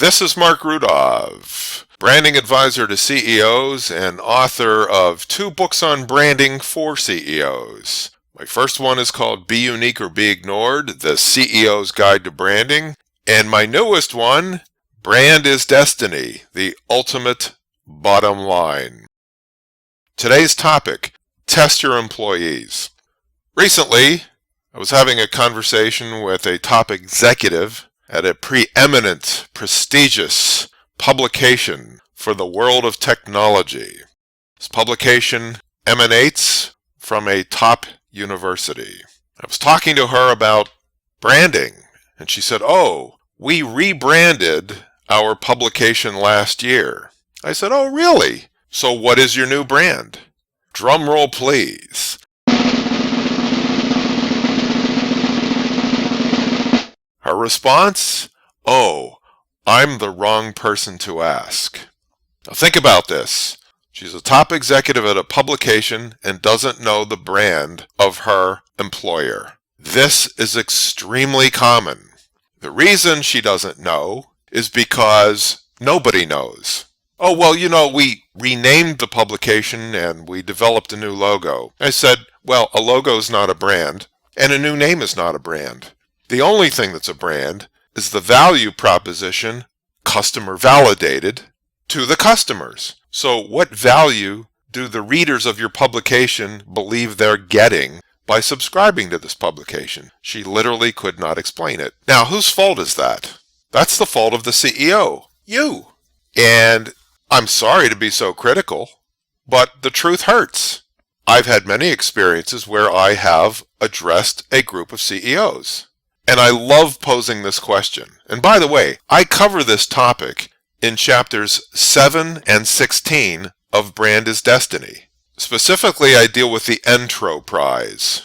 This is Marc Rudov, branding advisor to CEOs and author of 2 books on branding for CEOs. My first one is called Be Unique or Be Ignored, The CEO's Guide to Branding. And my newest one, Brand is Destiny, The Ultimate Bottom Line. Today's topic, test your employees. Recently, I was having a conversation with a top executive at a preeminent, prestigious publication for the world of technology. This publication emanates from a top university. I was talking to her about branding, and she said, "Oh, we rebranded our publication last year." I said, "Oh, really? So what is your new brand?" Drum roll, please. Her response, "Oh, I'm the wrong person to ask." Now think about this. She's a top executive at a publication and doesn't know the brand of her employer. This is extremely common. The reason she doesn't know is because nobody knows. "Oh, well, we renamed the publication and we developed a new logo." I said, "Well, a logo is not a brand, and a new name is not a brand. The only thing that's a brand is the value proposition, customer validated, to the customers. So what value do the readers of your publication believe they're getting by subscribing to this publication?" She literally could not explain it. Now, whose fault is that? That's the fault of the CEO, you. And I'm sorry to be so critical, but the truth hurts. I've had many experiences where I have addressed a group of CEOs. And I love posing this question. And by the way, I cover this topic in chapters 7 and 16 of Brand is Destiny. Specifically, I deal with the ENTROPRISE.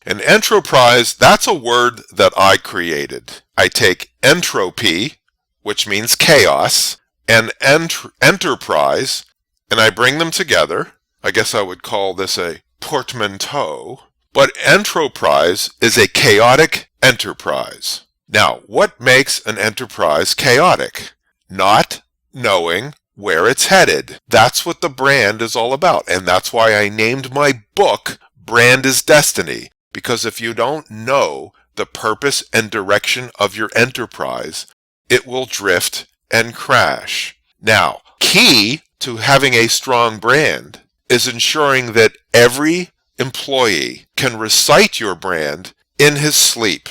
And ENTROPRISE, that's a word that I created. I take entropy, which means chaos, and enterprise, and I bring them together. I guess I would call this a portmanteau. But enterprise is a chaotic enterprise. Now, what makes an enterprise chaotic? Not knowing where it's headed. That's what the brand is all about. And that's why I named my book Brand is Destiny. Because if you don't know the purpose and direction of your enterprise, it will drift and crash. Now, key to having a strong brand is ensuring that every employee can recite your brand in his sleep.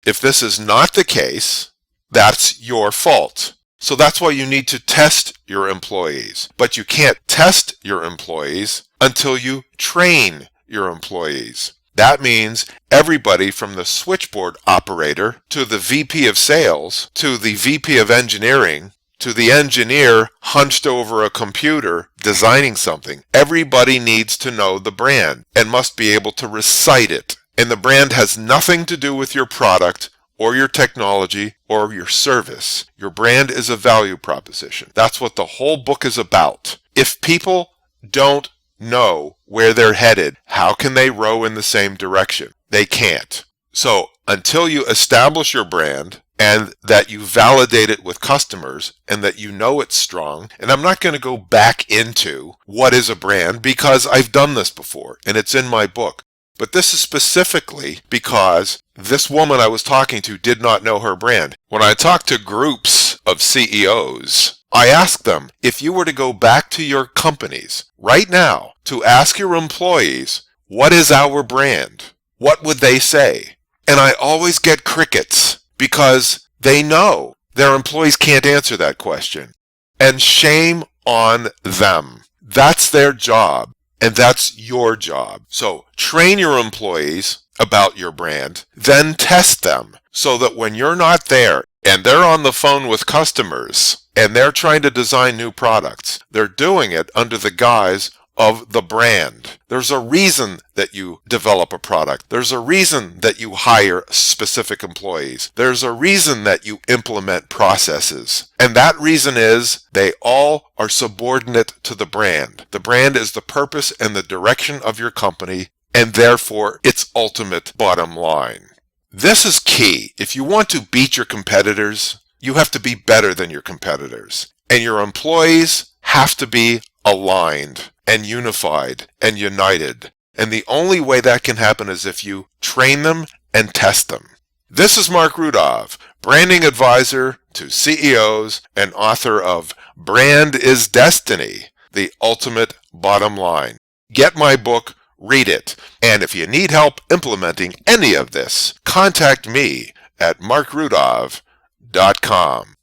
If this is not the case, that's your fault. So that's why you need to test your employees. But you can't test your employees until you train your employees. That means everybody from the switchboard operator to the VP of sales to the VP of engineering to the engineer hunched over a computer designing something. Everybody needs to know the brand and must be able to recite it. And the brand has nothing to do with your product or your technology or your service. Your brand is a value proposition. That's what the whole book is about. If people don't know where they're headed, how can they row in the same direction? They can't. So until you establish your brand and that you validate it with customers and that you know it's strong, and I'm not going to go back into what is a brand because I've done this before and it's in my book. But this is specifically because this woman I was talking to did not know her brand. When I talk to groups of CEOs, I ask them, if you were to go back to your companies right now to ask your employees, what is our brand? What would they say? And I always get crickets because they know their employees can't answer that question. And shame on them. That's their job. And that's your job. So train your employees about your brand, then test them so that when you're not there and they're on the phone with customers and they're trying to design new products, they're doing it under the guise of the brand. There's a reason that you develop a product. There's a reason that you hire specific employees. There's a reason that you implement processes. And that reason is they all are subordinate to the brand. The brand is the purpose and the direction of your company, and therefore its ultimate bottom line. This is key. If you want to beat your competitors, You have to be better than your competitors. And your employees have to be aligned and unified and united. And the only way that can happen is if you train them and test them. This is Marc Rudov, branding advisor to CEOs and author of Brand is Destiny, the ultimate bottom line. Get my book, read it. And if you need help implementing any of this, contact me at marcrudov.com.